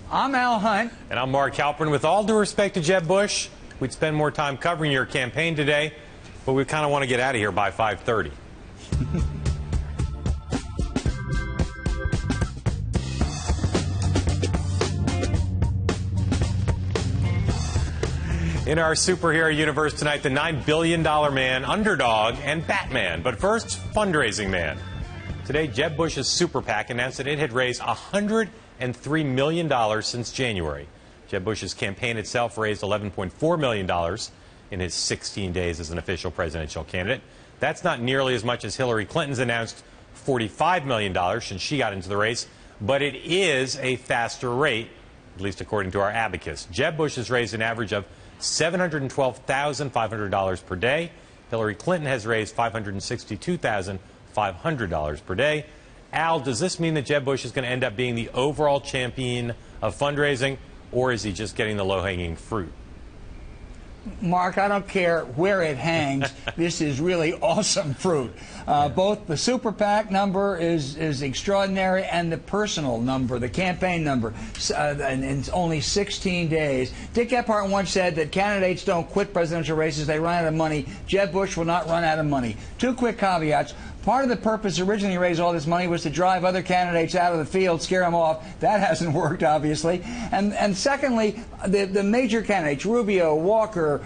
I'm Al Hunt. And I'm Mark Halperin. With all due respect to Jeb Bush, we'd spend more time covering your campaign today, but we kind of want to get out of here by 5:30. In our superhero universe tonight, the $9 billion man, underdog, and Batman. But first, fundraising man. Today, Jeb Bush's super PAC announced that it had raised $103 million since January. Jeb Bush's campaign itself raised $11.4 million in his 16 days as an official presidential candidate. That's not nearly as much as Hillary Clinton's announced $45 million since she got into the race, but it is a faster rate, at least according to our abacus. Jeb Bush has raised an average of $712,500 per day. Hillary Clinton has raised $562,500 per day. Al, does this mean that Jeb Bush is going to end up being the overall champion of fundraising, or is he just getting the low-hanging fruit? Mark, I don't care where it hangs. This is really awesome fruit. Both the super PAC number is extraordinary, and the personal number, the campaign number, and it's only 16 days. Dick Gephardt once said that candidates don't quit presidential races, they run out of money. Jeb Bush will not run out of money. Two quick caveats. Part of the purpose originally to raise all this money was to drive other candidates out of the field, scare them off. That hasn't worked, obviously. And secondly, the major candidates, Rubio, Walker,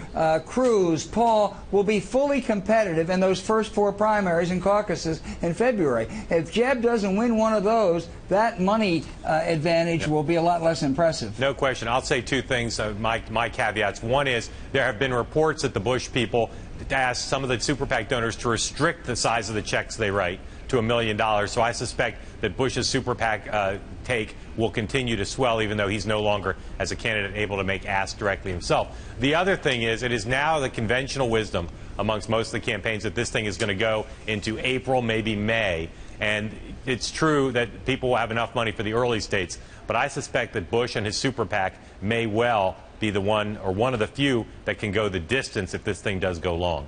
Cruz, Paul, will be fully competitive in those first four primaries and caucuses in February. If Jeb doesn't win one of those, that money advantage will be a lot less impressive. No question. I'll say two things, my caveats. One is there have been reports that the Bush people asked some of the super PAC donors to restrict the size of the checks they write to $1 million. So I suspect that Bush's super PAC take will continue to swell, even though he's no longer, as a candidate, able to make asks directly himself. The other thing is, it is now the conventional wisdom amongst most of the campaigns that this thing is going to go into April, maybe May. And it's true that people will have enough money for the early states, but I suspect that Bush and his super PAC may well be the one, or one of the few, that can go the distance if this thing does go long.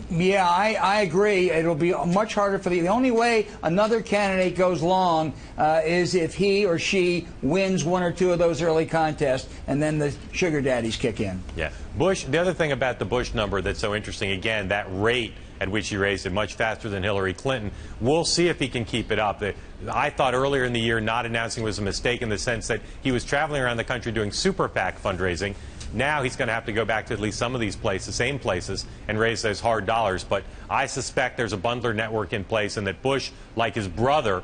Yeah, I agree. It'll be much harder for the only way another candidate goes long is if he or she wins one or two of those early contests, and then the sugar daddies kick in. Yeah. Bush, the other thing about the Bush number that's so interesting, again, that rate at which he raised it, much faster than Hillary Clinton. We'll see if he can keep it up. I thought earlier in the year not announcing was a mistake in the sense that he was traveling around the country doing super PAC fundraising. Now he's going to have to go back to at least some of these places, same places, and raise those hard dollars. But I suspect there's a bundler network in place, and that Bush, like his brother,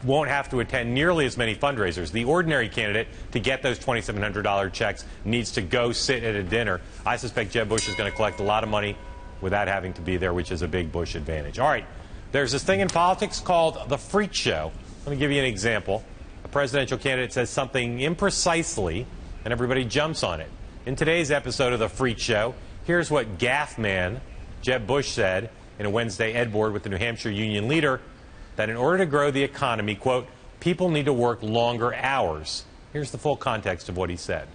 won't have to attend nearly as many fundraisers. The ordinary candidate, to get those $2,700 checks, needs to go sit at a dinner. I suspect Jeb Bush is going to collect a lot of money without having to be there, which is a big Bush advantage. All right, there's this thing in politics called the freak show. Let me give you an example. A presidential candidate says something imprecisely, and everybody jumps on it. In today's episode of the freak show, here's what gaffe man Jeb Bush said in a Wednesday ed board with the New Hampshire union leader, that in order to grow the economy, quote, people need to work longer hours. Here's the full context of what he said.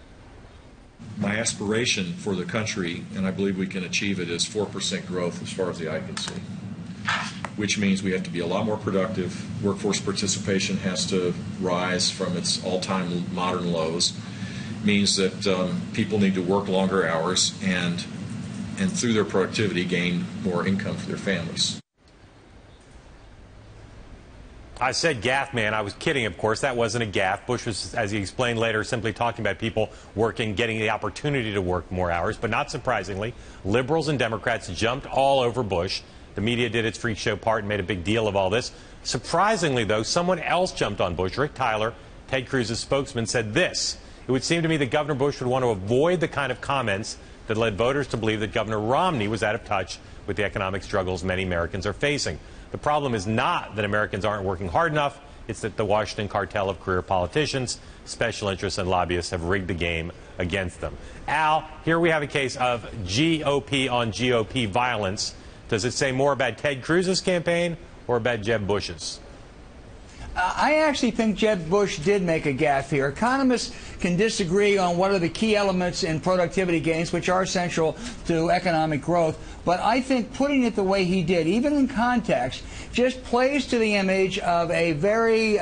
My aspiration for the country, and I believe we can achieve it, is 4% growth as far as the eye can see, which means we have to be a lot more productive. Workforce participation has to rise from its all-time modern lows. Means that people need to work longer hours and through their productivity gain more income for their families. I said gaffe man. I was kidding, of course. That wasn't a gaffe. Bush was, as he explained later, simply talking about people working, getting the opportunity to work more hours. But not surprisingly, liberals and Democrats jumped all over Bush. The media did its freak show part and made a big deal of all this. Surprisingly, though, someone else jumped on Bush. Rick Tyler, Ted Cruz's spokesman, said this: it would seem to me that Governor Bush would want to avoid the kind of comments that led voters to believe that Governor Romney was out of touch with the economic struggles many Americans are facing. The problem is not that Americans aren't working hard enough. It's that the Washington cartel of career politicians, special interests, and lobbyists have rigged the game against them. Al, here we have a case of GOP on GOP violence. Does it say more about Ted Cruz's campaign or about Jeb Bush's? I actually think Jeb Bush did make a gaffe here. Economists can disagree on what are the key elements in productivity gains, which are essential to economic growth. But I think putting it the way he did, even in context, just plays to the image of a very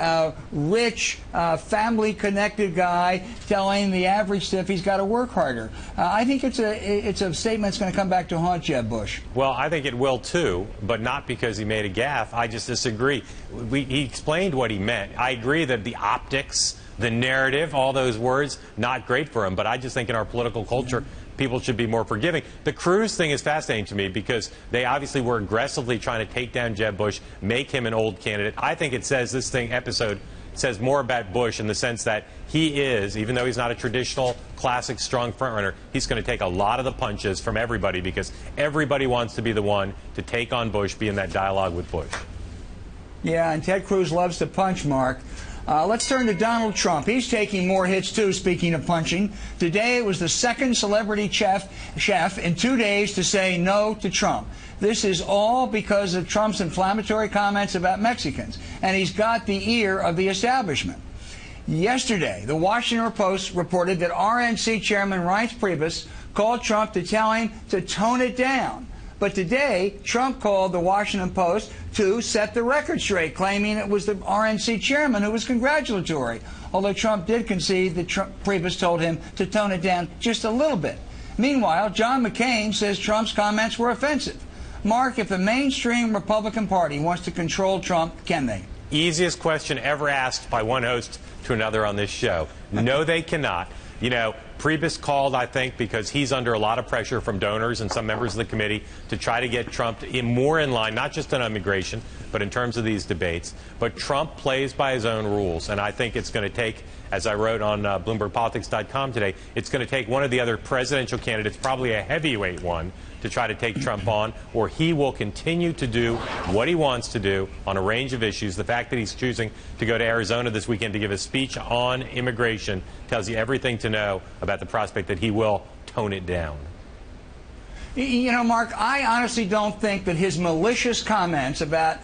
rich, family-connected guy telling the average stiff he's got to work harder. I think it's a statement that's going to come back to haunt Jeb Bush. Well, I think it will too, but not because he made a gaffe. I just disagree. He explained what he meant. I agree that the optics, the narrative, all those words, not great for him. But I just think in our political culture, people should be more forgiving. The Cruz thing is fascinating to me because they obviously were aggressively trying to take down Jeb Bush, make him an old candidate. I think it says this episode says more about Bush in the sense that he is, even though he's not a traditional, classic, strong frontrunner, he's going to take a lot of the punches from everybody because everybody wants to be the one to take on Bush, be in that dialogue with Bush. Yeah, and Ted Cruz loves to punch, Mark. Let's turn to Donald Trump. He's taking more hits, too, speaking of punching. Today, it was the second celebrity chef in 2 days to say no to Trump. This is all because of Trump's inflammatory comments about Mexicans. And he's got the ear of the establishment. Yesterday, the Washington Post reported that RNC Chairman Reince Priebus called Trump to tell him to tone it down. But today, Trump called the Washington Post to set the record straight, claiming it was the RNC chairman who was congratulatory, although Trump did concede that Priebus told him to tone it down just a little bit. Meanwhile, John McCain says Trump's comments were offensive. Mark, if the mainstream Republican Party wants to control Trump, can they? Easiest question ever asked by one host to another on this show. No, they cannot. You know, Priebus called, I think, because he's under a lot of pressure from donors and some members of the committee to try to get Trump more in line, not just on immigration, but in terms of these debates. But Trump plays by his own rules, and I think it's going to take, as I wrote on BloombergPolitics.com today, it's going to take one of the other presidential candidates, probably a heavyweight one, to try to take Trump on, or he will continue to do what he wants to do on a range of issues. The fact that he's choosing to go to Arizona this weekend to give a speech on immigration tells you everything to know about the prospect that he will tone it down. You know, Mark, I honestly don't think that his malicious comments about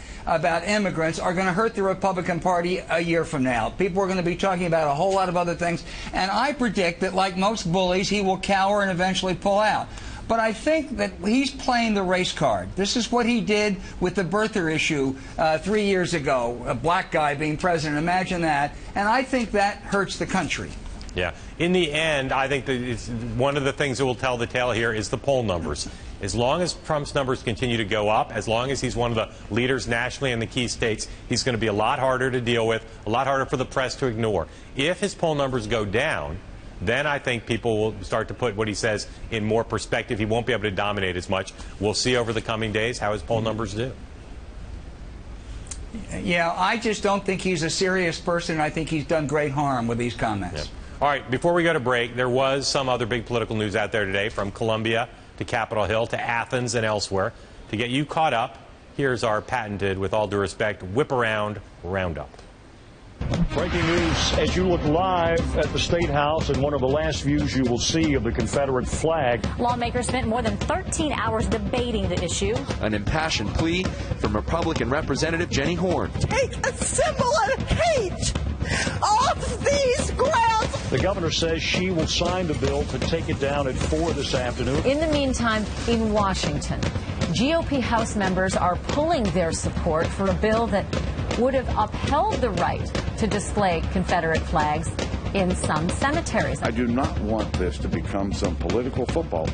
immigrants are going to hurt the Republican Party a year from now. People are going to be talking about a whole lot of other things, and I predict that, like most bullies, he will cower and eventually pull out. But I think that he's playing the race card. This is what he did with the birther issue 3 years ago, a black guy being president. Imagine that. And I think that hurts the country. Yeah. In the end, I think that it's one of the things that will tell the tale here is the poll numbers. As long as Trump's numbers continue to go up, as long as he's one of the leaders nationally in the key states, he's going to be a lot harder to deal with, a lot harder for the press to ignore. If his poll numbers go down, then I think people will start to put what he says in more perspective. He won't be able to dominate as much. We'll see over the coming days how his poll numbers do. Yeah, I just don't think he's a serious person. I think he's done great harm with these comments. Yeah. All right, before we go to break, there was some other big political news out there today, from Columbia to Capitol Hill to Athens and elsewhere. To get you caught up, here's our patented, with all due respect, whip-around roundup. Breaking news as you look live at the State House, and one of the last views you will see of the Confederate flag. Lawmakers spent more than 13 hours debating the issue. An impassioned plea from Republican Representative Jenny Horn. Take a symbol of hate off these grounds. The governor says she will sign the bill to take it down at 4 this afternoon. In the meantime, in Washington, GOP House members are pulling their support for a bill that would have upheld the right to display Confederate flags in some cemeteries. I do not want this to become some political football.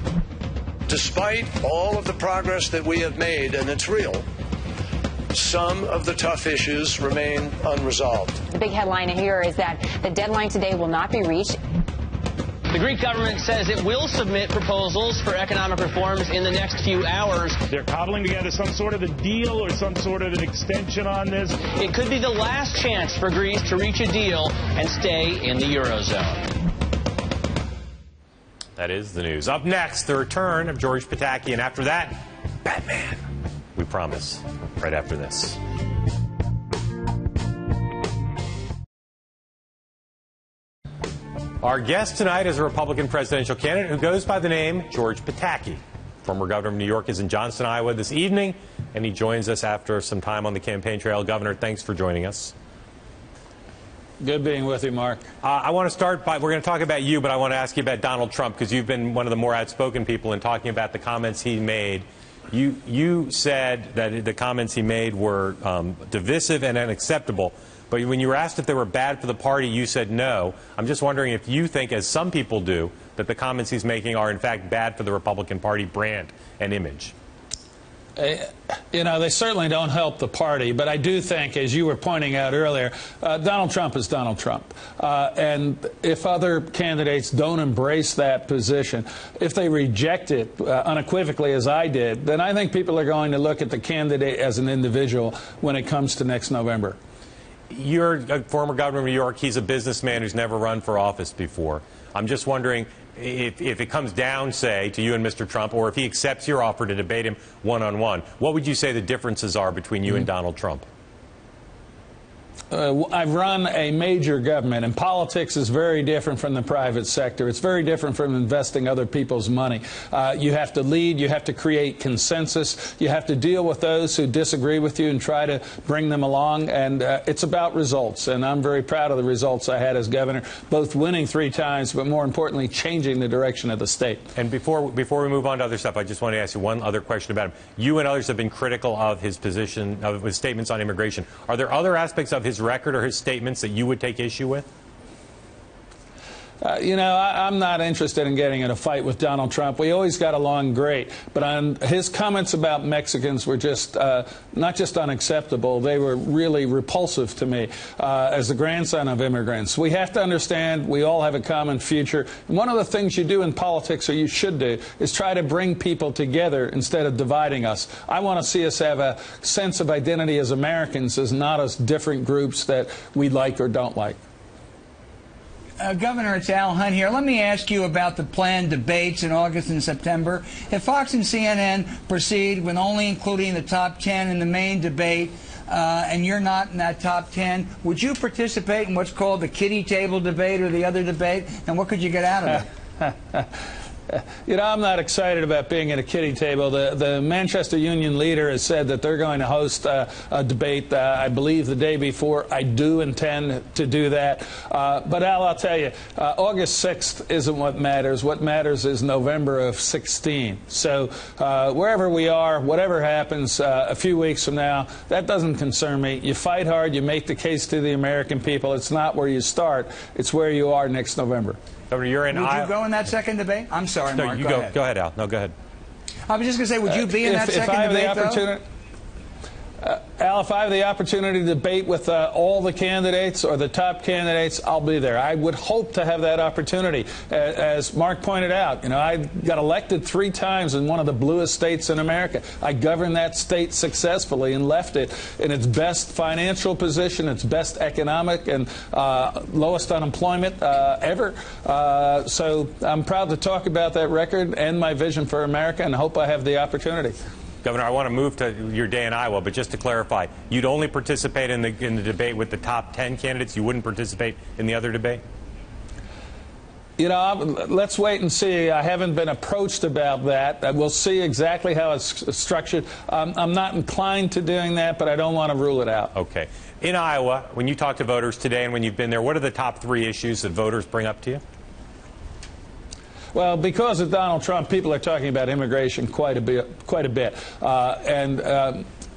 Despite all of the progress that we have made, and it's real, some of the tough issues remain unresolved. The big headline here is that the deadline today will not be reached. The Greek government says it will submit proposals for economic reforms in the next few hours. They're cobbling together some sort of a deal or some sort of an extension on this. It could be the last chance for Greece to reach a deal and stay in the Eurozone. That is the news. Up next, the return of George Pataki, and after that, Batman. We promise. Right after this. Our guest tonight is a Republican presidential candidate who goes by the name George Pataki. Former governor of New York is in Johnston, Iowa this evening, and he joins us after some time on the campaign trail. Governor, thanks for joining us. Good being with you, Mark. I want to start by, we're going to talk about you, but I want to ask you about Donald Trump, because you've been one of the more outspoken people in talking about the comments he made. You said that the comments he made were divisive and unacceptable. But when you were asked if they were bad for the party, you said no. I'm just wondering if you think, as some people do, that the comments he's making are in fact bad for the Republican Party brand and image. You know, they certainly don't help the party, but I do think, as you were pointing out earlier, Donald Trump is Donald Trump. And if other candidates don't embrace that position, if they reject it unequivocally as I did, then I think people are going to look at the candidate as an individual when it comes to next November. You're a former governor of New York. He's a businessman who's never run for office before. I'm just wondering if it comes down, say, to you and Mr. Trump, or if he accepts your offer to debate him one-on-one, what would you say the differences are between you and Donald Trump? I've run a major government, and politics is very different from the private sector. It's very different from investing other people's money. You have to lead. You have to create consensus. You have to deal with those who disagree with you and try to bring them along. And it's about results. And I'm very proud of the results I had as governor, both winning 3 times, but more importantly, changing the direction of the state. And before we move on to other stuff, I just want to ask you one other question about him. You and others have been critical of his position, of his statements on immigration. Are there other aspects of his record or his statements that you would take issue with? You know, I'm not interested in getting in a fight with Donald Trump. We always got along great. But his comments about Mexicans were just not just unacceptable. They were really repulsive to me as the grandson of immigrants. We have to understand we all have a common future. And one of the things you do in politics, or you should do, is try to bring people together instead of dividing us. I want to see us have a sense of identity as Americans, as not as different groups that we like or don't like. Governor, it's Al Hunt here. Let me ask you about the planned debates in August and September. If Fox and CNN proceed with only including the top 10 in the main debate, and you're not in that top 10, would you participate in what's called the kiddie table debate or the other debate? And what could you get out of it? You know, I'm not excited about being at a kiddie table. The Manchester Union leader has said that they're going to host a debate, I believe, the day before. I do intend to do that. But, Al, I'll tell you, August 6th isn't what matters. What matters is November of 16. So wherever we are, whatever happens a few weeks from now, that doesn't concern me. You fight hard. You make the case to the American people. It's not where you start. It's where you are next November. Governor, you're in Would you go in that second debate? I'm sorry, Mark. No, go ahead, Al. No, go ahead. I was just going to say, would you be in that second debate, Al, if I have the opportunity to debate with all the candidates or the top candidates, I'll be there. I would hope to have that opportunity. As Mark pointed out, you know, I got elected 3 times in one of the bluest states in America. I governed that state successfully and left it in its best financial position, its best economic and lowest unemployment ever. So I'm proud to talk about that record and my vision for America, and hope I have the opportunity. Governor, I want to move to your day in Iowa, but just to clarify, you'd only participate in the debate with the top 10 candidates? You wouldn't participate in the other debate? You know, let's wait and see. I haven't been approached about that. We'll see exactly how it's structured. I'm not inclined to doing that, but I don't want to rule it out. Okay. In Iowa, when you talk to voters today and when you've been there, what are the top 3 issues that voters bring up to you? Well, because of Donald Trump, people are talking about immigration quite a bit.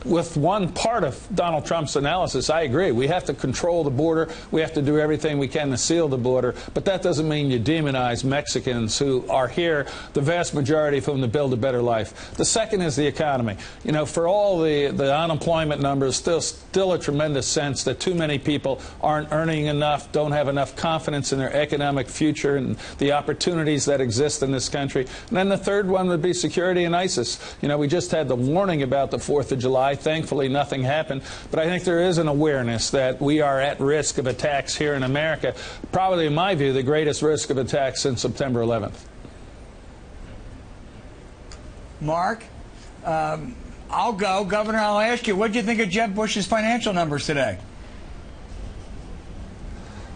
With one part of Donald Trump's analysis, I agree. We have to control the border. We have to do everything we can to seal the border. But that doesn't mean you demonize Mexicans who are here, the vast majority of whom to build a better life. The second is the economy. You know, for all the unemployment numbers, still a tremendous sense that too many people aren't earning enough, don't have enough confidence in their economic future and the opportunities that exist in this country. And then the third one would be security and ISIS. You know, we just had the warning about the 4th of July. Thankfully, nothing happened. But I think there is an awareness that we are at risk of attacks here in America. Probably, in my view, the greatest risk of attacks since September 11th. Mark, I'll go. Governor, I'll ask you, what did you think of Jeb Bush's financial numbers today?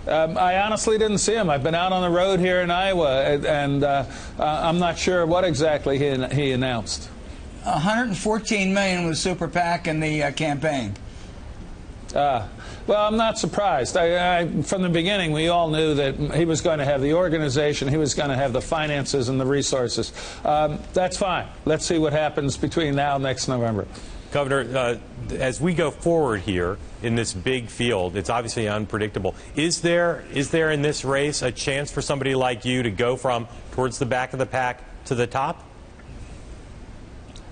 I honestly didn't see him. I've been out on the road here in Iowa, and I'm not sure what exactly he announced. $114 million with Super PAC and the campaign. Well, I'm not surprised. From the beginning, we all knew that he was going to have the organization, he was going to have the finances and the resources. That's fine. Let's see what happens between now and next November. Governor, as we go forward here in this big field, it's obviously unpredictable. Is there in this race a chance for somebody like you to go from towards the back of the pack to the top?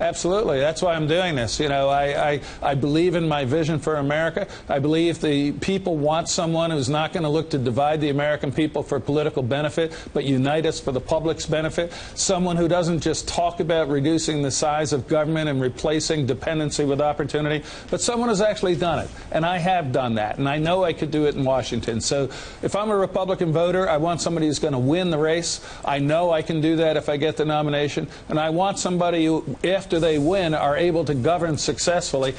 Absolutely. That's why I'm doing this. You know, I believe in my vision for America. I believe the people want someone who's not going to look to divide the American people for political benefit, but unite us for the public's benefit. Someone who doesn't just talk about reducing the size of government and replacing dependency with opportunity, but someone who's actually done it. And I have done that. And I know I could do it in Washington. So if I'm a Republican voter, I want somebody who's going to win the race. I know I can do that if I get the nomination. And I want somebody who, after they win, are able to govern successfully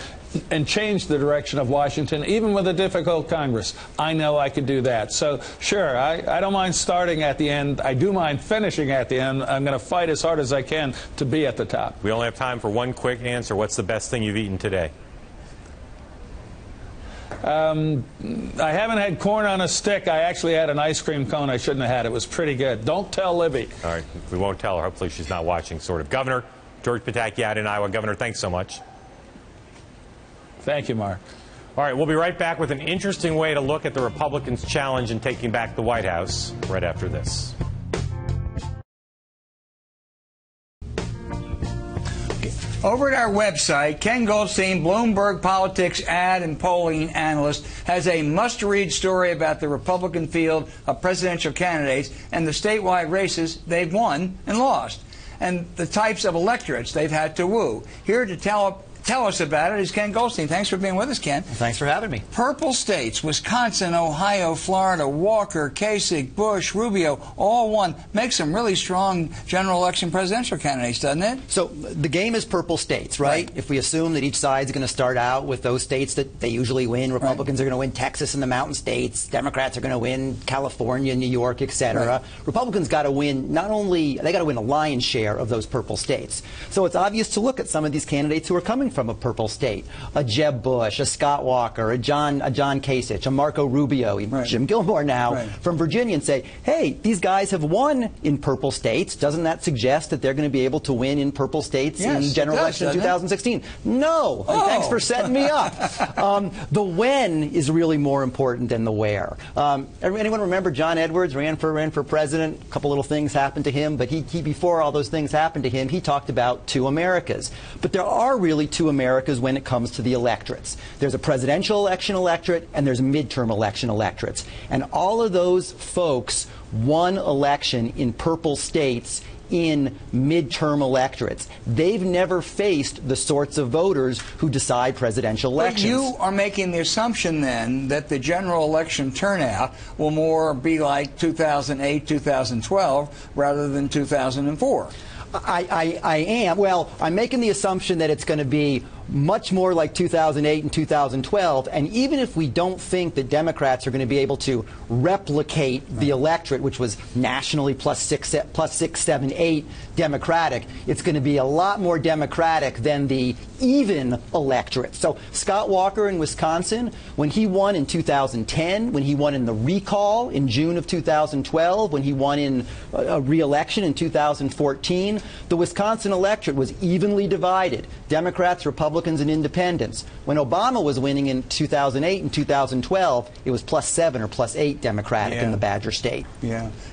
and change the direction of Washington, even with a difficult Congress. I know I could do that. So, sure, I don't mind starting at the end. I do mind finishing at the end. I'm going to fight as hard as I can to be at the top. We only have time for one quick answer. What's the best thing you've eaten today? I haven't had corn on a stick. I actually had an ice cream cone I shouldn't have had. It was pretty good. Don't tell Libby. All right. We won't tell her. Hopefully she's not watching, sort of. Governor George Pataki out in Iowa. Governor, thanks so much. Thank you, Mark. All right, we'll be right back with an interesting way to look at the Republicans' challenge in taking back the White House right after this. Over at our website, Ken Goldstein, Bloomberg politics ad and polling analyst, has a must-read story about the Republican field of presidential candidates and the statewide races they've won and lost, and the types of electorates they've had to woo. Here to tell us about it is Ken Goldstein. Thanks for being with us, Ken. Thanks for having me. Purple states, Wisconsin, Ohio, Florida, Walker, Kasich, Bush, Rubio, all won. Makes some really strong general election presidential candidates, doesn't it? So the game is purple states, right? If we assume that each side's going to start out with those states that they usually win, Republicans are going to win Texas and the mountain states, Democrats are going to win California, New York, etc. Republicans got to win they got to win a lion's share of those purple states. So it's obvious to look at some of these candidates who are coming from a purple state, a Jeb Bush, a Scott Walker, a John Kasich, a Marco Rubio, Jim Gilmore now from Virginia, and say, hey, these guys have won in purple states. Doesn't that suggest that they're going to be able to win in purple states in general election in 2016? No. And thanks for setting me up. The when is really more important than the where. Anyone remember John Edwards ran for president? A couple little things happened to him, but he before all those things happened to him, he talked about two Americas. But there are really two Americas when it comes to the electorates. There's a presidential election electorate and there's midterm election electorates. And all of those folks won election in purple states in midterm electorates. They've never faced the sorts of voters who decide presidential elections. But you are making the assumption then that the general election turnout will more be like 2008, 2012 rather than 2004. I am. Well, I'm making the assumption that it's going to be much more like 2008 and 2012. And even if we don't think that Democrats are going to be able to replicate the electorate, which was nationally plus 6, 7, 8 Democratic, it's going to be a lot more Democratic than the even electorate. So Scott Walker in Wisconsin, when he won in 2010, when he won in the recall in June of 2012, when he won in a re-election in 2014, the Wisconsin electorate was evenly divided. Democrats, Republicans, and independents. When Obama was winning in 2008 and 2012, it was plus 7 or plus 8 Democratic in the Badger State.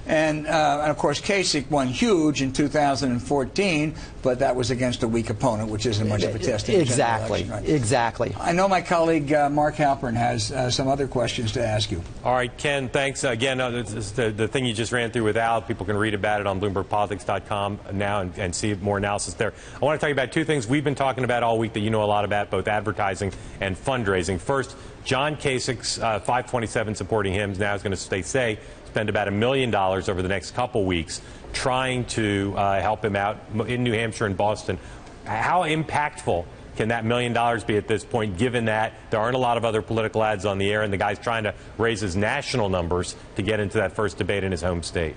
And of course, Kasich won huge in 2014, but that was against a weak opponent, which isn't much of a test. Exactly. I know my colleague Mark Halperin has some other questions to ask you. All right, Ken, thanks. Again, the thing you just ran through with Al, people can read about it on BloombergPolitics.com now and see more analysis there. I want to talk about two things we've been talking about all week that you know a lot about, both advertising and fundraising. First, John Kasich's 527 supporting him now is going to, they say, spend about $1 million over the next couple weeks trying to help him out in New Hampshire and Boston. How impactful can that $1 million be at this point, given that there aren't a lot of other political ads on the air and the guy's trying to raise his national numbers to get into that first debate in his home state?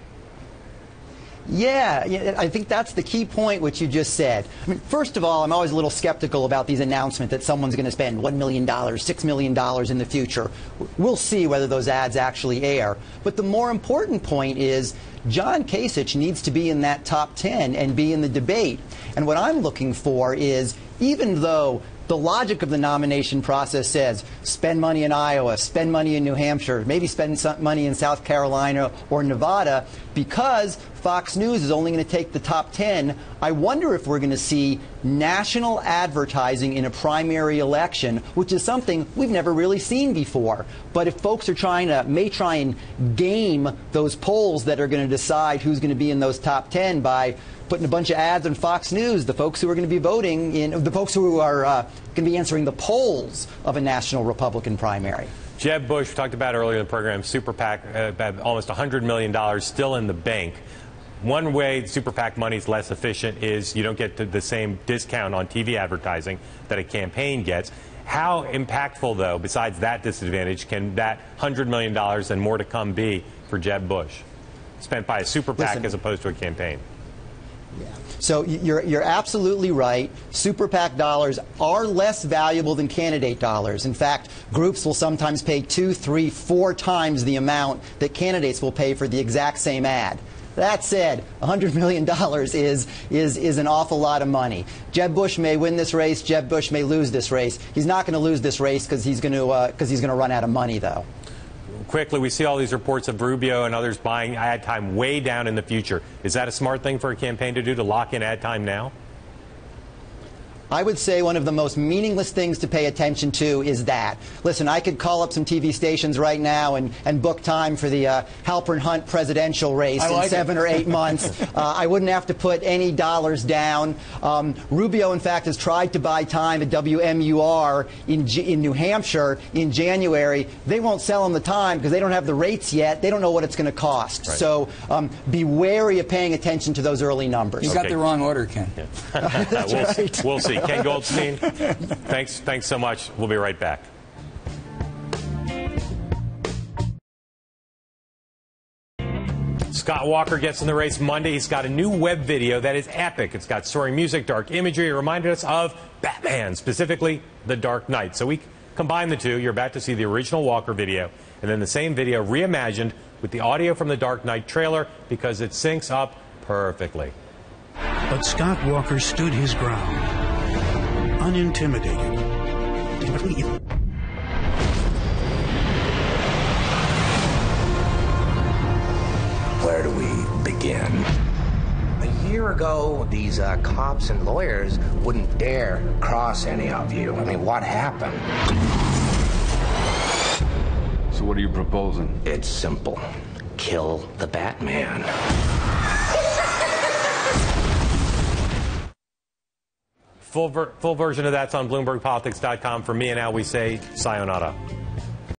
Yeah, I think that's the key point, which you just said. I mean, first of all, I'm always a little skeptical about these announcements that someone's going to spend $1 million, $6 million in the future. We'll see whether those ads actually air. But the more important point is John Kasich needs to be in that top 10 and be in the debate. And what I'm looking for is, even though the logic of the nomination process says spend money in Iowa, spend money in New Hampshire, maybe spend some money in South Carolina or Nevada, because Fox News is only going to take the top 10, I wonder if we're going to see national advertising in a primary election, which is something we've never really seen before. But if folks are may try and game those polls that are going to decide who's going to be in those top 10 by putting a bunch of ads on Fox News, the folks who are going to be voting the folks who are going to be answering the polls of a national Republican primary. Jeb Bush, we talked about earlier in the program, Super PAC, about almost $100 million still in the bank. One way Super PAC money is less efficient is you don't get the same discount on TV advertising that a campaign gets. How impactful, though, besides that disadvantage, can that $100 million and more to come be for Jeb Bush, spent by a Super PAC as opposed to a campaign? Yeah. So you're absolutely right. Super PAC dollars are less valuable than candidate dollars. In fact, groups will sometimes pay 2, 3, 4 times the amount that candidates will pay for the exact same ad. That said, $100 million is an awful lot of money. Jeb Bush may win this race. Jeb Bush may lose this race. He's not going to lose this race because he's going to run out of money, though. Quickly, we see all these reports of Rubio and others buying ad time way down in the future. Is that a smart thing for a campaign to do, to lock in ad time now? I would say one of the most meaningless things to pay attention to is that. Listen, I could call up some TV stations right now and book time for the Halperin Hunt presidential race in 7 or 8 months. I wouldn't have to put any dollars down. Rubio, in fact, has tried to buy time at WMUR in New Hampshire in January. They won't sell him the time because they don't have the rates yet. They don't know what it's going to cost. Right. So be wary of paying attention to those early numbers. You got the wrong order, Ken. Yeah. We'll see. Ken Goldstein, thanks so much. We'll be right back. Scott Walker gets in the race Monday. He's got a new web video that is epic. It's got soaring music, dark imagery. It reminded us of Batman, specifically The Dark Knight. So we combine the two. You're about to see the original Walker video and then the same video reimagined with the audio from the Dark Knight trailer because it syncs up perfectly. But Scott Walker stood his ground. Unintimidated. Where do we begin? A year ago, these cops and lawyers wouldn't dare cross any of you. I mean, what happened? So what are you proposing? It's simple. Kill the Batman. Full version of that's on BloombergPolitics.com. For me and Al, we say sayonara.